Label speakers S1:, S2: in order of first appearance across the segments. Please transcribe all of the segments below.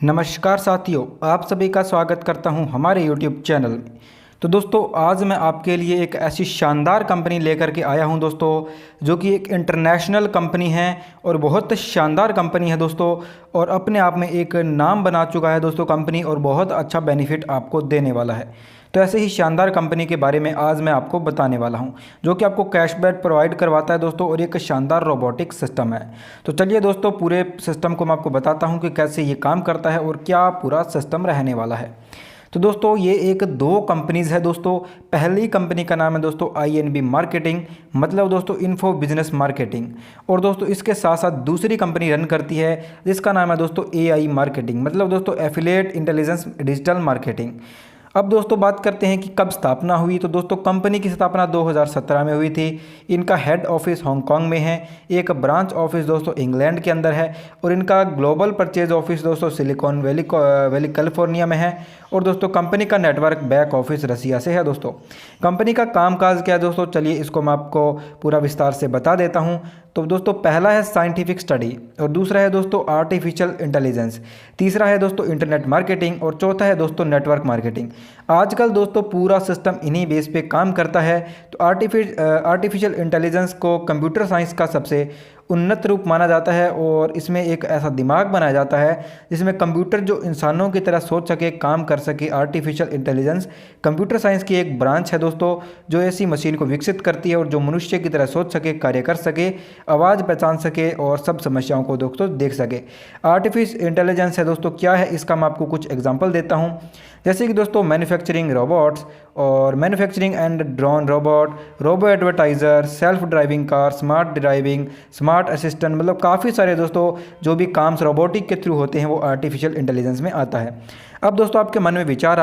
S1: नमस्कार साथियों, आप सभी का स्वागत करता हूं हमारे YouTube चैनल में। तो दोस्तों, आज मैं आपके लिए एक ऐसी शानदार कंपनी लेकर के आया हूं दोस्तों, जो कि एक इंटरनेशनल कंपनी है और बहुत शानदार कंपनी है दोस्तों। और अपने आप में एक नाम बना चुका है दोस्तों कंपनी, और बहुत अच्छा बेनिफिट आपको देने वाला है। तो ऐसे ही शानदार कंपनी के बारे में आज मैं आपको बताने वाला हूं, जो कि आपको कैशबैक प्रोवाइड करवाता है दोस्तों, और एक शानदार रोबोटिक सिस्टम है। तो चलिए दोस्तों, पूरे सिस्टम को मैं आपको बताता हूं कि कैसे ये काम करता है और क्या पूरा सिस्टम रहने वाला है। तो दोस्तों, ये एक दो कंपनीज़ है दोस्तों। पहली कंपनी का नाम है दोस्तों INB मार्केटिंग, मतलब दोस्तों इन्फो बिजनेस मार्केटिंग। और दोस्तों इसके साथ साथ दूसरी कंपनी रन करती है जिसका नाम है दोस्तों AI मार्केटिंग, मतलब दोस्तों एफिलिएट इंटेलिजेंस डिजिटल मार्केटिंग। अब दोस्तों बात करते हैं कि कब स्थापना हुई। तो दोस्तों कंपनी की स्थापना 2017 में हुई थी। इनका हेड ऑफिस हांगकांग में है, एक ब्रांच ऑफिस दोस्तों इंग्लैंड के अंदर है, और इनका ग्लोबल परचेज ऑफिस दोस्तों सिलिकॉन वैली कैलिफोर्निया में है। और दोस्तों कंपनी का नेटवर्क बैक ऑफिस रसिया से है दोस्तों। कंपनी का कामकाज क्या है दोस्तों, चलिए इसको मैं आपको पूरा विस्तार से बता देता हूँ। तो दोस्तों पहला है साइंटिफिक स्टडी, और दूसरा है दोस्तों आर्टिफिशियल इंटेलिजेंस, तीसरा है दोस्तों इंटरनेट मार्केटिंग, और चौथा है दोस्तों नेटवर्क मार्केटिंग। आजकल दोस्तों पूरा सिस्टम इन्हीं बेस पे काम करता है। तो आर्टिफिशियल इंटेलिजेंस को कंप्यूटर साइंस का सबसे उन्नत रूप माना जाता है, और इसमें एक ऐसा दिमाग बनाया जाता है जिसमें कंप्यूटर जो इंसानों की तरह सोच सके, काम कर सके। आर्टिफिशियल इंटेलिजेंस कंप्यूटर साइंस की एक ब्रांच है दोस्तों, जो ऐसी मशीन को विकसित करती है और जो मनुष्य की तरह सोच सके, कार्य कर सके, आवाज़ पहचान सके और सब समस्याओं को दोस्तों देख सके। आर्टिफिशियल इंटेलिजेंस है दोस्तों क्या है, इसका मैं आपको कुछ एग्जांपल देता हूँ। जैसे कि दोस्तों मैन्युफैक्चरिंग रोबोट्स, और manufacturing and drone robot, robo advertiser, self driving car, smart driving, smart assistant, मतलब काफ़ी सारे दोस्तों जो भी काम रोबोटिक के थ्रू होते हैं वो आर्टिफिशियल इंटेलिजेंस में आता है। अब दोस्तों आपके मन में विचार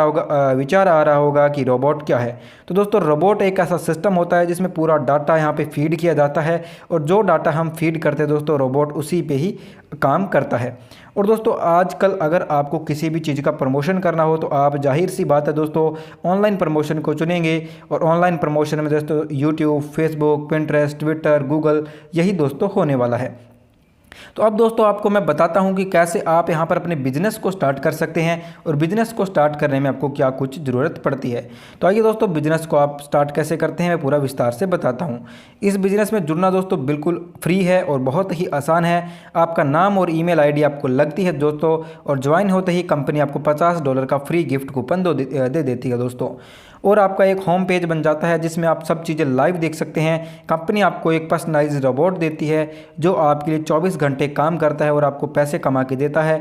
S1: आ रहा होगा कि रोबोट क्या है। तो दोस्तों रोबोट एक ऐसा सिस्टम होता है जिसमें पूरा डाटा यहाँ पे फीड किया जाता है, और जो डाटा हम फीड करते हैं दोस्तों, रोबोट उसी पे ही काम करता है। और दोस्तों आजकल अगर आपको किसी भी चीज़ का प्रमोशन करना हो तो आप जाहिर सी बात है दोस्तों ऑनलाइन प्रमोशन को चुनेंगे। और ऑनलाइन प्रमोशन में दोस्तों YouTube, Facebook, Pinterest, Twitter, Google, यही दोस्तों होने वाला है। तो अब दोस्तों आपको मैं बताता हूं कि कैसे आप यहां पर अपने बिजनेस को स्टार्ट कर सकते हैं, और बिजनेस को स्टार्ट करने में आपको क्या कुछ ज़रूरत पड़ती है। तो आइए दोस्तों, बिजनेस को आप स्टार्ट कैसे करते हैं मैं पूरा विस्तार से बताता हूं। इस बिजनेस में जुड़ना दोस्तों बिल्कुल फ्री है और बहुत ही आसान है। आपका नाम और ईमेल आईडी आपको लगती है दोस्तों, और ज्वाइन होते ही कंपनी आपको $50 का फ्री गिफ्ट कूपन दे देती है दोस्तों। और आपका एक होम पेज बन जाता है जिसमें आप सब चीज़ें लाइव देख सकते हैं। कंपनी आपको एक पर्सनलाइज्ड रोबोट देती है जो आपके लिए 24 घंटे काम करता है और आपको पैसे कमा के देता है।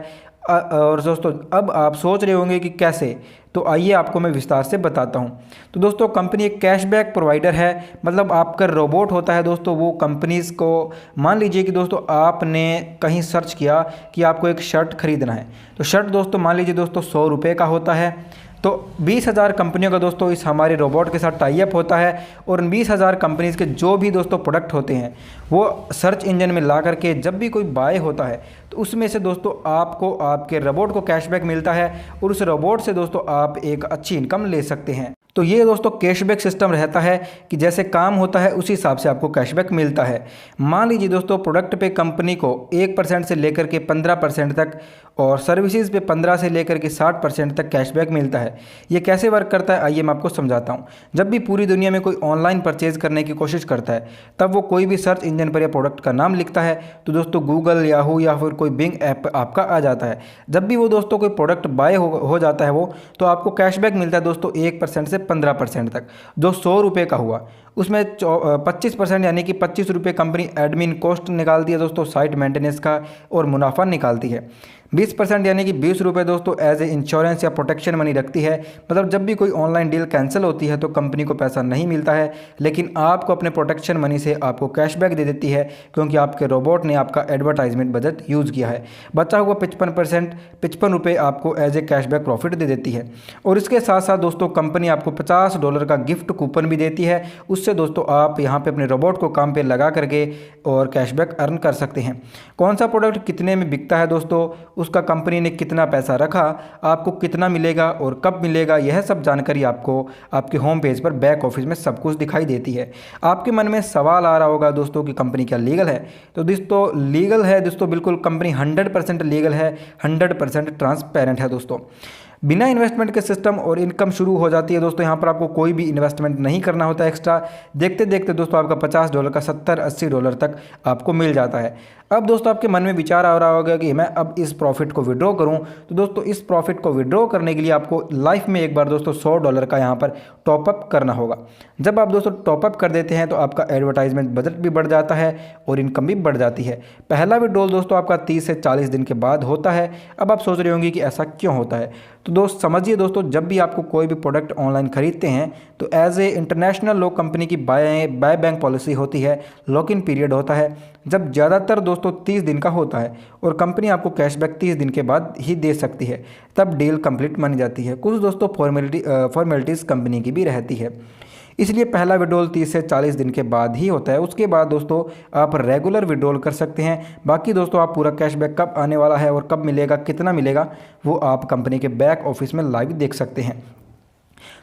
S1: और दोस्तों अब आप सोच रहे होंगे कि कैसे, तो आइए आपको मैं विस्तार से बताता हूं। तो दोस्तों कंपनी एक कैशबैक प्रोवाइडर है, मतलब आपका रोबोट होता है दोस्तों वो कंपनीज़ को, मान लीजिए कि दोस्तों आपने कहीं सर्च किया कि आपको एक शर्ट खरीदना है। तो शर्ट दोस्तों मान लीजिए दोस्तों ₹100 का होता है। तो 20,000 कंपनियों का दोस्तों इस हमारे रोबोट के साथ टाई अप होता है, और उन 20,000 कंपनीज़ के जो भी दोस्तों प्रोडक्ट होते हैं वो सर्च इंजन में ला करके जब भी कोई बाय होता है तो उसमें से दोस्तों आपको आपके रोबोट को कैशबैक मिलता है, और उस रोबोट से दोस्तों आप एक अच्छी इनकम ले सकते हैं। तो ये दोस्तों कैशबैक सिस्टम रहता है कि जैसे काम होता है उसी हिसाब से आपको कैशबैक मिलता है। मान लीजिए दोस्तों प्रोडक्ट पे कंपनी को 1% से लेकर के 15% तक, और सर्विसेज पे 15 से लेकर के 60% तक कैशबैक मिलता है। ये कैसे वर्क करता है आइए मैं आपको समझाता हूँ। जब भी पूरी दुनिया में कोई ऑनलाइन परचेज करने की कोशिश करता है तब वो कोई भी सर्च इंजन पर या प्रोडक्ट का नाम लिखता है तो दोस्तों गूगल, याहू या फिर कोई बिंग ऐप आपका आ जाता है। जब भी वो दोस्तों कोई प्रोडक्ट बाय हो जाता है वो, तो आपको कैशबैक मिलता है दोस्तों 1% से 15% तक। जो ₹100 का हुआ उसमें 25% यानी कि ₹25 कंपनी एडमिन कॉस्ट निकालती है दोस्तों, साइट मेंटेनेंस का, और मुनाफा निकालती है। 20% यानी कि ₹20 दोस्तों एज ए इंश्योरेंस या प्रोटेक्शन मनी रखती है, मतलब जब भी कोई ऑनलाइन डील कैंसिल होती है तो कंपनी को पैसा नहीं मिलता है, लेकिन आपको अपने प्रोटेक्शन मनी से आपको कैशबैक दे देती है, क्योंकि आपके रोबोट ने आपका एडवर्टाइजमेंट बजट यूज़ किया है। बचा हुआ 55% ₹55 आपको एज ए कैशबैक प्रॉफिट दे देती है। और इसके साथ साथ दोस्तों कंपनी आपको $50 का गिफ्ट कूपन भी देती है। उससे दोस्तों आप यहाँ पे अपने रोबोट को काम पे लगा करके और कैशबैक अर्न कर सकते हैं। कौन सा प्रोडक्ट कितने में बिकता है दोस्तों, उसका कंपनी ने कितना पैसा रखा, आपको कितना मिलेगा और कब मिलेगा, यह सब जानकारी आपको आपके होम पेज पर बैक ऑफिस में सब कुछ दिखाई देती है। आपके मन में सवाल आ रहा होगा दोस्तों कि कंपनी क्या लीगल है? तो दोस्तों लीगल है दोस्तों, बिल्कुल कंपनी 100% लीगल है, 100% ट्रांसपेरेंट है दोस्तों। बिना इन्वेस्टमेंट के सिस्टम और इनकम शुरू हो जाती है दोस्तों। यहाँ पर आपको कोई भी इन्वेस्टमेंट नहीं करना होता एक्स्ट्रा। देखते देखते दोस्तों आपका $50 का $70-80 तक आपको मिल जाता है। अब दोस्तों आपके मन में विचार आ रहा होगा कि मैं अब इस प्रॉफिट को विड्रॉ करूं, तो दोस्तों इस प्रॉफिट को विड्रॉ करने के लिए आपको लाइफ में एक बार दोस्तों $100 का यहाँ पर टॉपअप करना होगा। जब आप दोस्तों टॉपअप कर देते हैं तो आपका एडवर्टाइजमेंट बजट भी बढ़ जाता है और इनकम भी बढ़ जाती है। पहला विड्रॉल दोस्तों आपका 30 से 40 दिन के बाद होता है। अब आप सोच रहे होंगे कि ऐसा क्यों होता है, तो दोस्त समझिए दोस्तों, जब भी आपको कोई भी प्रोडक्ट ऑनलाइन खरीदते हैं तो as a international law company की बाय बैंक पॉलिसी होती है, लॉक इन पीरियड होता है, जब ज़्यादातर दोस्तों 30 दिन का होता है और कंपनी आपको कैशबैक 30 दिन के बाद ही दे सकती है, तब डील कंप्लीट मानी जाती है। कुछ दोस्तों फॉर्मेलिटीज़ कंपनी की भी रहती है, इसलिए पहला विड्रॉल 30 से 40 दिन के बाद ही होता है। उसके बाद दोस्तों आप रेगुलर विड्रॉल कर सकते हैं। बाकी दोस्तों आप पूरा कैशबैक कब आने वाला है और कब मिलेगा, कितना मिलेगा, वो आप कंपनी के बैक ऑफिस में लाइव देख सकते हैं।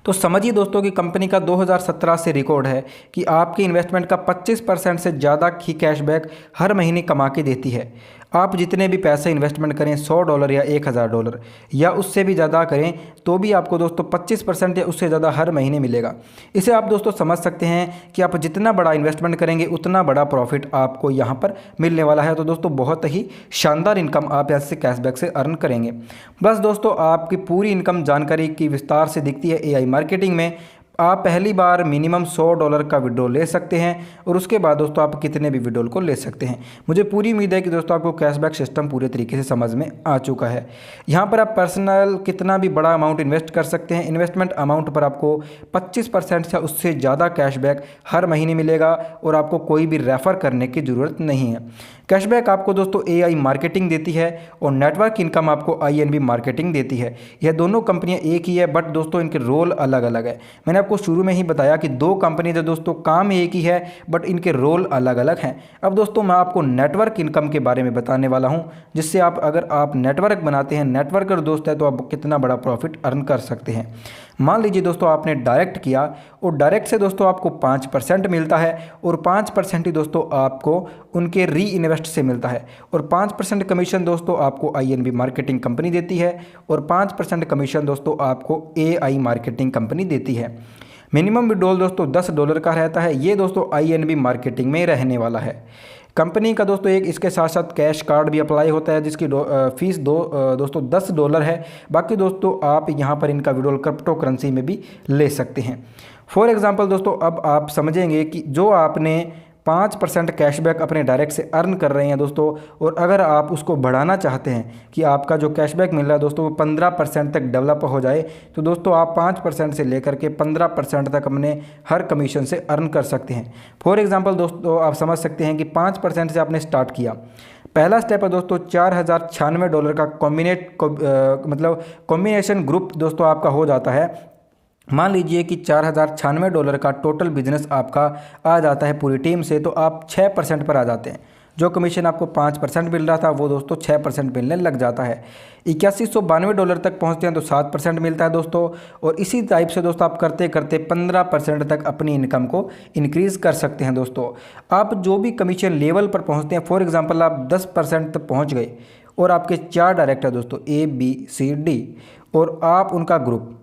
S1: तो समझिए दोस्तों कि कंपनी का 2017 से रिकॉर्ड है कि आपके इन्वेस्टमेंट का 25% से ज़्यादा ही कैशबैक हर महीने कमा के देती है। आप जितने भी पैसे इन्वेस्टमेंट करें, $100 या $1000 या उससे भी ज़्यादा करें, तो भी आपको दोस्तों 25% या उससे ज़्यादा हर महीने मिलेगा। इसे आप दोस्तों समझ सकते हैं कि आप जितना बड़ा इन्वेस्टमेंट करेंगे उतना बड़ा प्रॉफिट आपको यहाँ पर मिलने वाला है। तो दोस्तों बहुत ही शानदार इनकम आप ऐसे कैशबैक से अर्न करेंगे। बस दोस्तों आपकी पूरी इनकम जानकारी की विस्तार से दिखती है AI मार्केटिंग में। आप पहली बार मिनिमम $100 का विड्रॉल ले सकते हैं और उसके बाद दोस्तों आप कितने भी विड्रॉल को ले सकते हैं। मुझे पूरी उम्मीद है कि दोस्तों आपको कैशबैक सिस्टम पूरे तरीके से समझ में आ चुका है। यहाँ पर आप पर्सनल कितना भी बड़ा अमाउंट इन्वेस्ट कर सकते हैं। इन्वेस्टमेंट अमाउंट पर आपको 25% या उससे ज़्यादा कैशबैक हर महीने मिलेगा और आपको कोई भी रेफ़र करने की ज़रूरत नहीं है। कैशबैक आपको दोस्तों AI मार्केटिंग देती है और नेटवर्क इनकम आपको INB मार्केटिंग देती है। यह दोनों कंपनियां एक ही है, बट दोस्तों इनके रोल अलग अलग है। मैंने आपको शुरू में ही बताया कि दो कंपनी जो दोस्तों काम एक ही है, बट इनके रोल अलग अलग हैं। अब दोस्तों मैं आपको नेटवर्क इनकम के बारे में बताने वाला हूं, जिससे आप अगर आप नेटवर्क बनाते हैं, नेटवर्कर दोस्त है, तो आप कितना बड़ा प्रॉफिट अर्न कर सकते हैं। मान लीजिए दोस्तों आपने डायरेक्ट किया और डायरेक्ट से दोस्तों आपको 5% मिलता है और 5% ही दोस्तों आपको उनके री इन्वेस्ट से मिलता है और 5% कमीशन दोस्तों आपको INB मार्केटिंग कंपनी देती है और 5% कमीशन दोस्तों आपको AI मार्केटिंग कंपनी देती है। मिनिमम विड्रॉल दोस्तों $10 का रहता है। ये दोस्तों INB मार्केटिंग में रहने वाला है। कंपनी का दोस्तों एक इसके साथ साथ कैश कार्ड भी अप्लाई होता है, जिसकी फीस दोस्तों $10 है। बाकी दोस्तों आप यहाँ पर इनका विड्रॉल क्रिप्टो करेंसी में भी ले सकते हैं। फॉर एग्जांपल दोस्तों अब आप समझेंगे कि जो आपने 5% कैशबैक अपने डायरेक्ट से अर्न कर रहे हैं दोस्तों, और अगर आप उसको बढ़ाना चाहते हैं कि आपका जो कैशबैक मिल रहा है दोस्तों वो 15% तक डेवलप हो जाए, तो दोस्तों आप 5% से लेकर के 15% तक अपने हर कमीशन से अर्न कर सकते हैं। फॉर एग्जांपल दोस्तों आप समझ सकते हैं कि 5% से आपने स्टार्ट किया। पहला स्टेप है दोस्तों $4096 का कॉम्बिनेशन ग्रुप दोस्तों आपका हो जाता है। मान लीजिए कि $4096 का टोटल बिजनेस आपका आ जाता है पूरी टीम से, तो आप 6% पर आ जाते हैं। जो कमीशन आपको 5% मिल रहा था वो दोस्तों 6% मिलने लग जाता है। $8192 तक पहुंचते हैं तो 7% मिलता है दोस्तों। और इसी टाइप से दोस्तों आप करते करते 15% तक अपनी इनकम को इंक्रीज़ कर सकते हैं दोस्तों। आप जो भी कमीशन लेवल पर पहुंचते हैं, फॉर एग्जांपल आप 10% तक पहुंच गए और आपके 4 डायरेक्टर दोस्तों ABCD और आप उनका ग्रुप,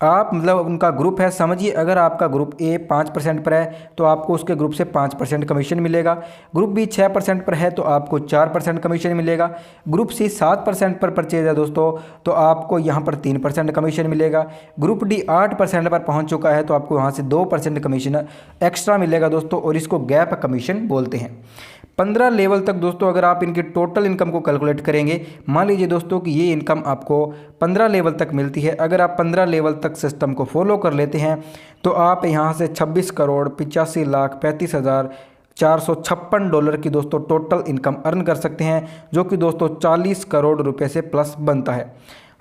S1: आप उनका ग्रुप है, समझिए अगर आपका ग्रुप A 5% पर है तो आपको उसके ग्रुप से 5% कमीशन मिलेगा। ग्रुप B 6% पर है तो आपको 4% कमीशन मिलेगा। ग्रुप C 7% पर परचेज है दोस्तों तो आपको यहाँ पर 3% कमीशन मिलेगा। ग्रुप D 8% पर पहुँच चुका है तो आपको वहाँ से 2% कमीशन एक्स्ट्रा मिलेगा दोस्तों, और इसको गैप कमीशन बोलते हैं। 15 लेवल तक दोस्तों अगर आप इनकी टोटल इनकम को कैलकुलेट करेंगे, मान लीजिए दोस्तों कि ये इनकम आपको 15 लेवल तक मिलती है। अगर आप 15 लेवल तक सिस्टम को फॉलो कर लेते हैं तो आप यहाँ से $26,85,456 की दोस्तों टोटल इनकम अर्न कर सकते हैं, जो कि दोस्तों 40 करोड़ रुपए से प्लस बनता है।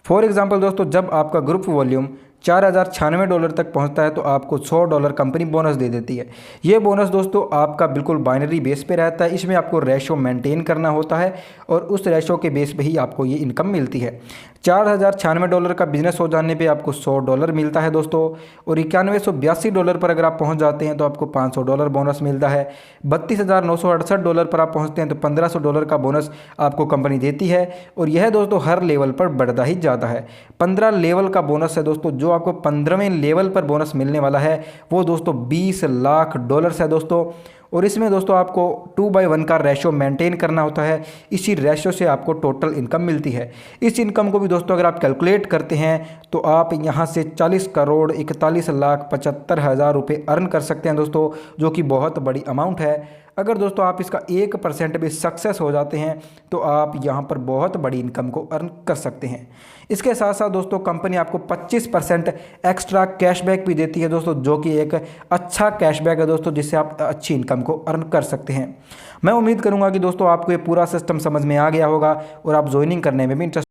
S1: फॉर एग्जांपल दोस्तों जब आपका ग्रुप वॉल्यूम $4096 तक पहुंचता है तो आपको $100 कंपनी बोनस दे देती है। ये बोनस दोस्तों आपका बिल्कुल बाइनरी बेस पे रहता है, इसमें आपको रेशो मेंटेन करना होता है और उस रेशो के बेस पे ही आपको ये इनकम मिलती है। $4096 का बिजनेस हो जाने पे आपको $100 मिलता है दोस्तों, और $9182 पर अगर आप पहुंच जाते हैं तो आपको $500 बोनस मिलता है। $32,968 पर आप पहुंचते हैं तो $1500 का बोनस आपको कंपनी देती है, और यह दोस्तों हर लेवल पर बढ़ता ही जाता है। 15 लेवल का बोनस है दोस्तों, जो आपको 15वें लेवल पर बोनस मिलने वाला है वो दोस्तों $20 लाख है दोस्तों। और इसमें दोस्तों आपको 2/1 का रेशो मेंटेन करना होता है, इसी रेशो से आपको टोटल इनकम मिलती है। इस इनकम को भी दोस्तों अगर आप कैलकुलेट करते हैं तो आप यहाँ से 40,41,75,000 रुपये अर्न कर सकते हैं दोस्तों, जो कि बहुत बड़ी अमाउंट है। अगर दोस्तों आप इसका 1% भी सक्सेस हो जाते हैं तो आप यहाँ पर बहुत बड़ी इनकम को अर्न कर सकते हैं। इसके साथ साथ दोस्तों कंपनी आपको 25% एक्स्ट्रा कैशबैक भी देती है दोस्तों, जो कि एक अच्छा कैशबैक है दोस्तों, जिससे आप अच्छी इनकम को अर्न कर सकते हैं। मैं उम्मीद करूँगा कि दोस्तों आपको ये पूरा सिस्टम समझ में आ गया होगा और आप ज्वाइनिंग करने में भी इंटरेस्ट